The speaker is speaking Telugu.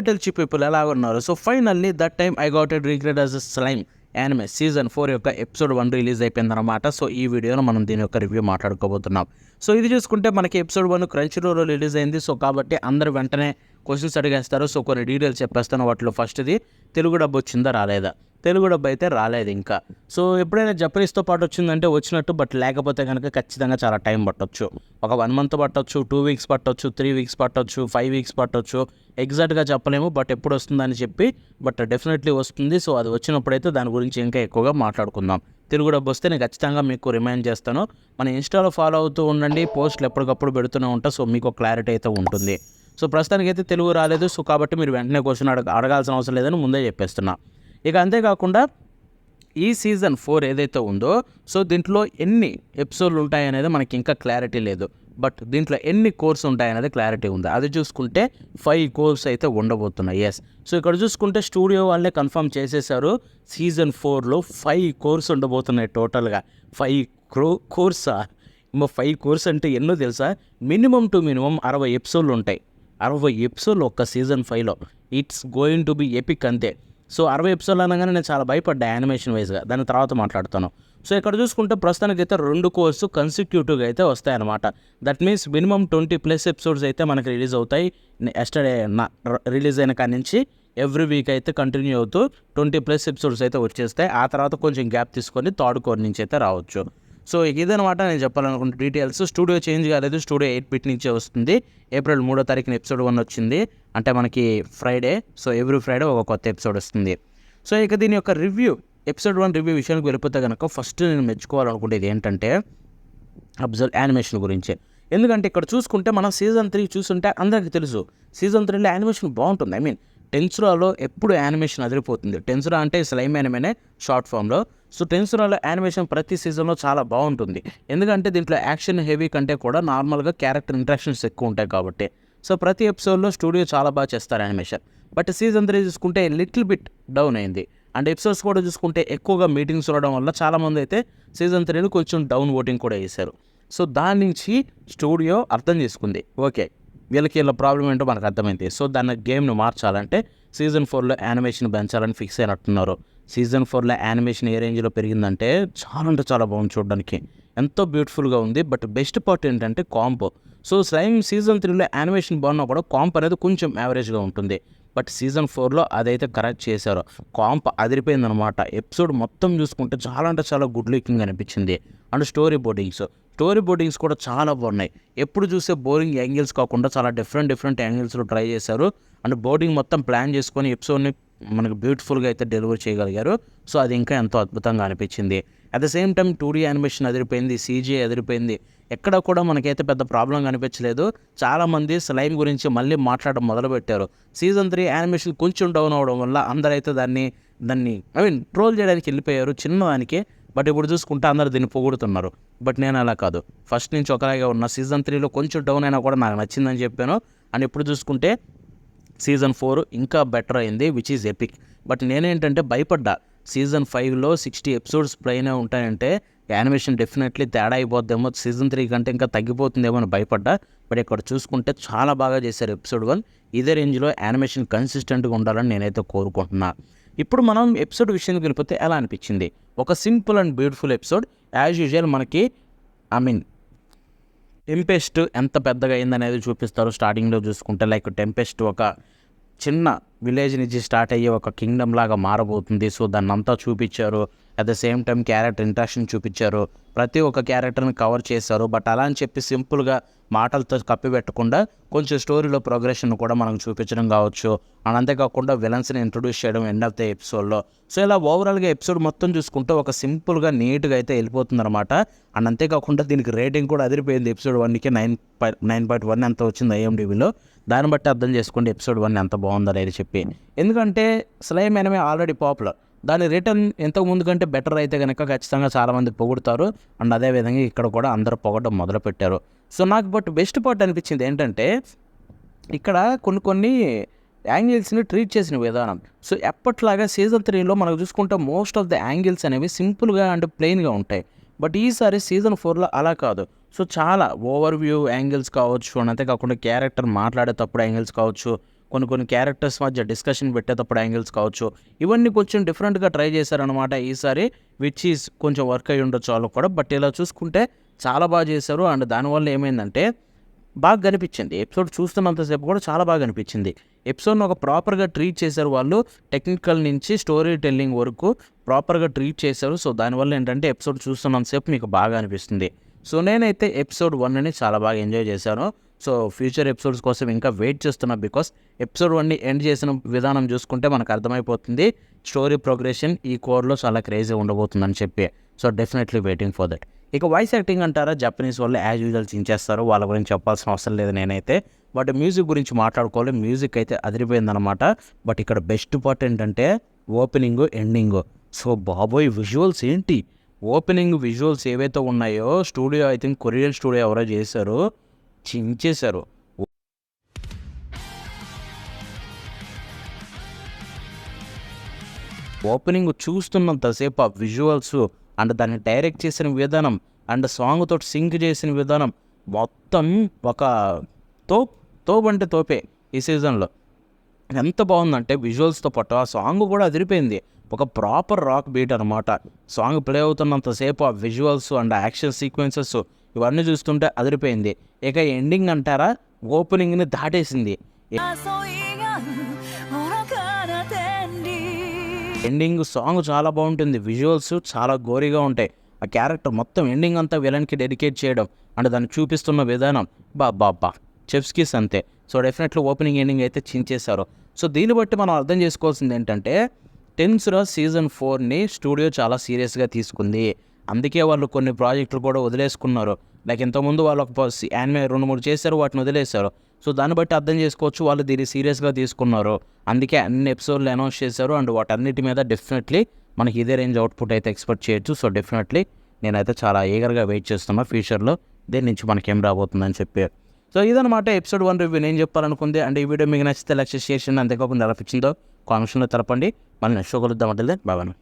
టెల్చి పీపుల్ ఎలా ఉన్నారు? So finally that time I got it recreate as slime anime season 4 యొక్క ఎపిసోడ్ 1 రిలీజ్ అయిపోయిందన్నమాట. సో ఈ వీడియోలో మనం దీని యొక్క రివ్యూ మాట్లాడుకోబోతున్నాం. సో ఇది చూసుకుంటే మనకి ఎపిసోడ్ 1 క్రంచీరోలో రిలీజ్ అయింది. సో కాబట్టి అందరు వెంటనే క్వశ్చన్స్ అడిగేస్తారు. సో కొన్ని డీటెయిల్స్ చెప్పేస్తాను. వాటిలో ఫస్ట్ది తెలుగు డబ్బు వచ్చిందా రాలేదా? తెలుగు డబ్బు అయితే రాలేదు ఇంకా. సో ఎప్పుడైనా జపనీస్తో పాటు వచ్చిందంటే వచ్చినట్టు, బట్ లేకపోతే కనుక ఖచ్చితంగా చాలా టైం పట్టొచ్చు. ఒక 1 మంత్ పట్టొచ్చు, 2 వీక్స్ పట్టొచ్చు, 3 వీక్స్ పట్టొచ్చు, 5 వీక్స్ పట్టొచ్చు. ఎగ్జాక్ట్గా చెప్పలేము, బట్ ఎప్పుడు వస్తుందని చెప్పి, బట్ డెఫినెట్లీ వస్తుంది. సో అది వచ్చినప్పుడైతే దాని గురించి ఇంకా ఎక్కువగా మాట్లాడుకుందాం. తెలుగు డబ్బు వస్తే నేను ఖచ్చితంగా మీకు రిమైండ్ చేస్తాను. మన ఇన్స్టాలో ఫాలో అవుతూ ఉండండి, పోస్టులు ఎప్పటికప్పుడు పెడుతూనే ఉంటా. సో మీకు క్లారిటీ అయితే ఉంటుంది. సో ప్రస్తుతానికి అయితే తెలుగు రాలేదు. సో కాబట్టి మీరు వెంటనే క్వశ్చన్ అడగాల్సిన అవసరం లేదని ముందే చెప్పేస్తున్నా. ఇక అంతేకాకుండా ఈ సీజన్ 4 ఏదైతే ఉందో, సో దీంట్లో ఎన్ని ఎపిసోడ్లు ఉంటాయనేది మనకి ఇంకా క్లారిటీ లేదు. బట్ దీంట్లో ఎన్ని కోర్స్ ఉంటాయనేది క్లారిటీ ఉంది. అది చూసుకుంటే 5 కోర్స్ అయితే ఉండబోతున్నాయి. ఎస్. సో ఇక్కడ చూసుకుంటే స్టూడియో వాళ్ళే కన్ఫర్మ్ చేసేసారు. సీజన్ 4లో 5 కోర్స్ ఉండబోతున్నాయి టోటల్గా. 5 కోర్సా? 5 కోర్స్ అంటే ఎన్నో తెలుసా? మినిమం 60 ఎపిసోడ్లు ఉంటాయి. 60 ఎపిసోడ్లు ఒక్క సీజన్ 5లో. It's going to be epic అంతే. సో 60 ఎపిసోడ్లు అనగానే నేను చాలా భయపడ్డా యానిమేషన్ వైజ్గా. దాని తర్వాత మాట్లాడుతాను. సో ఇక్కడ చూసుకుంటే ప్రస్తుతానికి అయితే 2 కోర్సు కన్సిక్యూటివ్గా అయితే వస్తాయన్నమాట. దట్ మీన్స్ మినిమం 20+ ఎపిసోడ్స్ అయితే మనకి రిలీజ్ అవుతాయి. ఎస్టర్డే రిలీజ్ అయిన కాడి నుంచి ఎవ్రీ వీక్ అయితే కంటిన్యూ అవుతూ 20+ ఎపిసోడ్స్ అయితే వచ్చేస్తాయి. ఆ తర్వాత కొంచెం గ్యాప్ తీసుకొని 3rd కోర్ నుంచి అయితే రావచ్చు. సో ఇదనమాట నేను చెప్పాలనుకున్న డీటెయిల్స్. స్టూడియో చేంజ్ కాలేదు. స్టూడియో 8 బిట్ నుంచే వస్తుంది. ఏప్రిల్ 3వ తారీఖున ఎపిసోడ్ 1 వచ్చింది. అంటే మనకి ఫ్రైడే. సో ఎవ్రీ ఫ్రైడే ఒక కొత్త ఎపిసోడ్ వస్తుంది. సో ఇక దీని యొక్క రివ్యూ, ఎపిసోడ్ 1 రివ్యూ విషయానికి వెళ్ళిపోతే కనుక ఫస్ట్ నేను మెచ్చుకోవాలనుకుంటేది ఏంటంటే యానిమేషన్ గురించే. ఎందుకంటే ఇక్కడ చూసుకుంటే మనం సీజన్ 3 చూస్తుంటే అందరికీ తెలుసు సీజన్ 3లో యానిమేషన్ బాగుంటుంది. ఐ మీన్ టెన్సురాలో ఎప్పుడు యానిమేషన్ అదిరిపోతుంది. టెన్సురా అంటే స్లైమ్ యానిమేనే షార్ట్ ఫామ్లో. సో టెన్సురాలో యానిమేషన్ ప్రతి సీజన్లో చాలా బాగుంటుంది. ఎందుకంటే దీంట్లో యాక్షన్ హెవీ కంటే కూడా నార్మల్గా క్యారెక్టర్ ఇంట్రాక్షన్స్ ఎక్కువ ఉంటాయి కాబట్టి. సో ప్రతి ఎపిసోడ్లో స్టూడియో చాలా బాగా చేస్తారు యానిమేషన్. బట్ సీజన్ 3 చూసుకుంటే లిటిల్ బిట్ డౌన్ అయింది. అండ్ ఎపిసోడ్స్ కూడా చూసుకుంటే ఎక్కువగా మీటింగ్స్ ఉండడం వల్ల చాలామంది అయితే సీజన్ 3లో కొంచెం డౌన్ ఓటింగ్ కూడా చేశారు. సో దాని నుంచి స్టూడియో అర్థం చేసుకుంది, ఓకే వీళ్ళకి వీళ్ళ ప్రాబ్లం ఏంటో మనకు అర్థమైంది. సో దాన్ని గేమ్ను మార్చాలంటే సీజన్ 4లో యానిమేషన్ పెంచాలని ఫిక్స్ అయినట్టున్నారు. సీజన్ 4లో యానిమేషన్ ఏ రేంజ్లో పెరిగిందంటే చాలా అంటే చాలా బాగుంది చూడడానికి. ఎంతో బ్యూటిఫుల్గా ఉంది. బట్ బెస్ట్ పార్ట్ ఏంటంటే కాంప్. సో స్లైమ్ సీజన్ 3లో యానిమేషన్ బాగున్నా కూడా కాంప్ అనేది కొంచెం యావరేజ్గా ఉంటుంది. బట్ సీజన్ 4లో అదైతే కరెక్ట్ చేశారు. కాంప్ అదిరిపోయిందనమాట. ఎపిసోడ్ మొత్తం చూసుకుంటే చాలా అంటే చాలా గుడ్ లుకింగ్ అనిపించింది. అండ్ స్టోరీ బోర్డింగ్స్ కూడా చాలా బాగున్నాయి. ఎప్పుడు చూసే బోరింగ్ యాంగిల్స్ కాకుండా చాలా డిఫరెంట్ యాంగిల్స్లో ట్రై చేశారు. అండ్ బోర్డింగ్ మొత్తం ప్లాన్ చేసుకొని ఎపిసోడ్ని మనకు బ్యూటిఫుల్గా అయితే డెలివర్ చేయగలిగారు. సో అది ఇంకా ఎంతో అద్భుతంగా అనిపించింది. At the same time 2D animation అదిరిపోయింది, CGI అదిరిపోయింది. ఎక్కడ కూడా మనకైతే పెద్ద ప్రాబ్లం కనిపించలేదు. చాలామంది స్లైమ్ గురించి మళ్ళీ మాట్లాడడం మొదలుపెట్టారు. సీజన్ 3 యానిమేషన్ కొంచెం డౌన్ అవడం వల్ల అందరైతే దాన్ని ట్రోల్ చేయడానికి వెళ్ళిపోయారు చిన్నదానికే. బట్ ఇప్పుడు చూసుకుంటే అందరు దీన్ని పొగుడుతున్నారు. బట్ నేను అలా కాదు, ఫస్ట్ నుంచి ఒకలాగే ఉన్న. సీజన్ 3లో కొంచెం డౌన్ అయినా కూడా నాకు నచ్చిందని చెప్పాను. అండ్ ఇప్పుడు చూసుకుంటే సీజన్ 4 ఇంకా బెటర్ అయింది, విచ్ ఈజ్ ఎపిక్. బట్ నేనేంటంటే భయపడ్డా, సీజన్ 5లో 60 ఎపిసోడ్స్ ప్లైనే ఉంటాయంటే యానిమేషన్ డెఫినెట్లీ తేడా అయిపోద్దేమో, సీజన్ 3 కంటే ఇంకా తగ్గిపోతుందేమో అని భయపడ్డా. బట్ ఇక్కడ చూసుకుంటే చాలా బాగా చేశారు ఎపిసోడ్ 1. ఇదే రేంజ్లో యానిమేషన్ కన్సిస్టెంట్గా ఉండాలని నేనైతే కోరుకుంటున్నా. ఇప్పుడు మనం ఎపిసోడ్ విషయానికి వెళ్ళిపోతే ఎలా అనిపించింది? ఒక simple and beautiful episode. As usual మనకి టెంపెస్ట్ ఎంత పెద్దగా అయిందనేది చూపిస్తారు. స్టార్టింగ్లో చూసుకుంటే లైక్ టెంపెస్ట్ ఒక చిన్న విలేజ్ నుంచి స్టార్ట్ అయ్యే ఒక కింగ్డమ్ లాగా మారబోతుంది. సో దాన్ని అంతా చూపించారు. At the same time character interaction చూపించారు. ప్రతి ఒక్క క్యారెక్టర్ని కవర్ చేశారు. బట్ అలా అని చెప్పి సింపుల్గా మాటలతో కప్పిపెట్టకుండా కొంచెం స్టోరీలో ప్రోగ్రెషన్ కూడా మనకు చూపించడం కావచ్చు. అండ్ అంతేకాకుండా విలన్స్ని ఇంట్రొడ్యూస్ చేయడం ఎండ్ ఆఫ్ ద ఎపిసోడ్లో. సో ఇలా ఓవరాల్గా ఎపిసోడ్ మొత్తం చూసుకుంటే ఒక సింపుల్గా నీట్గా అయితే వెళ్ళిపోతుంది అనమాట. అండ్ అంతేకాకుండా దీనికి రేటింగ్ కూడా అదిరిపోయింది. ఎపిసోడ్ 1కి 9.1 ఎంత వచ్చింది IMDbలో. దాన్ని బట్టి అర్థం చేసుకోండి ఎపిసోడ్ 1 ఎంత బాగుందని చెప్పి. ఎందుకంటే స్లైమ్ యానిమే ఆల్రెడీ పాపులర్. దాని రిటర్న్ ఎంతకు ముందు కంటే బెటర్ అయితే కనుక ఖచ్చితంగా చాలామంది పొగుడుతారు. అండ్ అదేవిధంగా ఇక్కడ కూడా అందరూ పొగడం మొదలుపెట్టారు. సో నాకు బట్ బెస్ట్ పార్ట్ అనిపించింది ఏంటంటే ఇక్కడ కొన్ని యాంగిల్స్ని ట్రీట్ చేసిన విధానం. సో ఎప్పట్లాగా సీజన్ 3లో మనకు చూసుకుంటే మోస్ట్ ఆఫ్ ద యాంగిల్స్ అనేవి సింపుల్గా అండ్ ప్లెయిన్గా ఉంటాయి. బట్ ఈసారి సీజన్ 4లో అలా కాదు. సో చాలా ఓవర్ వ్యూ యాంగిల్స్ కావచ్చు, అండ్ అంతేకాకుండా క్యారెక్టర్ మాట్లాడేటప్పుడు యాంగిల్స్ కావచ్చు, కొన్ని క్యారెక్టర్స్ మధ్య డిస్కషన్ పెట్టేటప్పుడు యాంగిల్స్ కావచ్చు, ఇవన్నీ కొంచెం డిఫరెంట్గా ట్రై చేశారనమాట ఈసారి, విచ్ ఈజ్ కొంచెం వర్క్ అయ్యి ఉండొచ్చు వాళ్ళు కూడా. బట్ ఇలా చూసుకుంటే చాలా బాగా చేశారు. అండ్ దానివల్ల ఏమైందంటే బాగా కనిపించింది, ఎపిసోడ్ చూస్తున్నంతసేపు కూడా చాలా బాగా అనిపించింది. ఎపిసోడ్ని ఒక ప్రాపర్గా ట్రీట్ చేశారు వాళ్ళు, టెక్నికల్ నుంచి స్టోరీ టెల్లింగ్ వరకు ప్రాపర్గా ట్రీట్ చేశారు. సో దానివల్ల ఏంటంటే ఎపిసోడ్ చూస్తున్నంతసేపు మీకు బాగా అనిపిస్తుంది. సో నేనైతే ఎపిసోడ్ 1ని చాలా బాగా ఎంజాయ్ చేశాను. సో ఫ్యూచర్ ఎపిసోడ్స్ కోసం ఇంకా వెయిట్ చేస్తున్నా, బికాస్ ఎపిసోడ్ 1ని ఎండ్ చేసిన విధానం చూసుకుంటే మనకు అర్థమైపోతుంది స్టోరీ ప్రోగ్రెషన్ ఈ కోర్లో చాలా క్రేజీ ఉండబోతుందని చెప్పి. So definitely waiting for that. ఇక వాయిస్ యాక్టింగ్ అంటారా, జపనీస్ వాళ్ళు యాజ్ యూజువల్ చించేస్తారు, వాళ్ళ గురించి చెప్పాల్సిన అవసరం లేదు నేనైతే. బట్ మ్యూజిక్ గురించి మాట్లాడుకోవాలి, మ్యూజిక్ అయితే అదిరిపోయిందనమాట. బట్ ఇక్కడ బెస్ట్ పార్ట్ ఏంటంటే ఓపెనింగ్, ఎండింగ్. సో బాబోయ్ విజువల్స్ ఏంటి, ఓపెనింగ్ విజువల్స్ ఏవైతే ఉన్నాయో studio, I think Korean studio ఎవరో చేశారు, చించేశారు. ఓపెనింగ్ చూస్తున్నంతసేపు ఆ విజువల్స్ అండ్ దాన్ని డైరెక్ట్ చేసిన విధానం అండ్ సాంగ్ తోటి సింక్ చేసిన విధానం మొత్తం ఒక తోపు అంటే తోపే ఈ సీజన్లో. ఎంత బాగుందంటే విజువల్స్తో పాటు ఆ సాంగ్ కూడా అదిరిపోయింది, ఒక ప్రాపర్ రాక్ బీట్ అనమాట. సాంగ్ ప్లే అవుతున్నంతసేపు ఆ విజువల్స్ అండ్ యాక్షన్ సీక్వెన్సెస్ ఇవన్నీ చూస్తుంటే అదిరిపోయింది. ఇక ఎండింగ్ అంటారా, ఓపెనింగ్ని దాటేసింది. ఎండింగ్ సాంగ్ చాలా బాగుంటుంది, విజువల్స్ చాలా గోరీగా ఉంటాయి. ఆ క్యారెక్టర్ మొత్తం ఎండింగ్ అంతా విలన్కి డెడికేట్ చేయడం అండ్ దాన్ని చూపిస్తున్న విధానం బాబా చెఫ్స్కిస్ అంతే. సో డెఫినెట్లీ ఓపెనింగ్ ఎండింగ్ అయితే చించేశారు. సో దీన్ని బట్టి మనం అర్థం చేసుకోవాల్సింది ఏంటంటే టెన్స్రా సీజన్ 4ని స్టూడియో చాలా సీరియస్గా తీసుకుంది. అందుకే వాళ్ళు కొన్ని ప్రాజెక్టులు కూడా వదిలేసుకున్నారు. లైక్ ఇంతకుముందు వాళ్ళు ఒక యానిమే 2-3 చేశారు, వాటిని వదిలేశారు. సో దాన్ని బట్టి అర్థం చేసుకోవచ్చు వాళ్ళు దీన్ని సీరియస్గా తీసుకున్నారు. అందుకే అన్ని ఎపిసోడ్లు అనౌన్స్ చేశారు అండ్ వాటన్నిటి మీద డెఫినెట్లీ మనకి ఇదే రేంజ్ అవుట్పుట్ అయితే ఎక్స్పెక్ట్ చేయొచ్చు. సో డెఫినెట్లీ నేనైతే చాలా ఈగర్గా వెయిట్ చేస్తున్నా ఫ్యూచర్లో దేని నుంచి మనకి ఏం రాబోతుందని చెప్పి. సో ఇదనమాట ఎపిసోడ్ 1 రివ్యూ నేను చెప్పాలనుకుంది. అండ్ ఈ వీడియో మీకు నచ్చితే లైక్, షేర్ చేయండి. అంతేకాకుండా ఎలా పిచ్చిందో కామెంట్స్లో తెలపండి. మళ్ళీ నెక్స్ట్ షో కలుద్దాం అంటే బాబాను.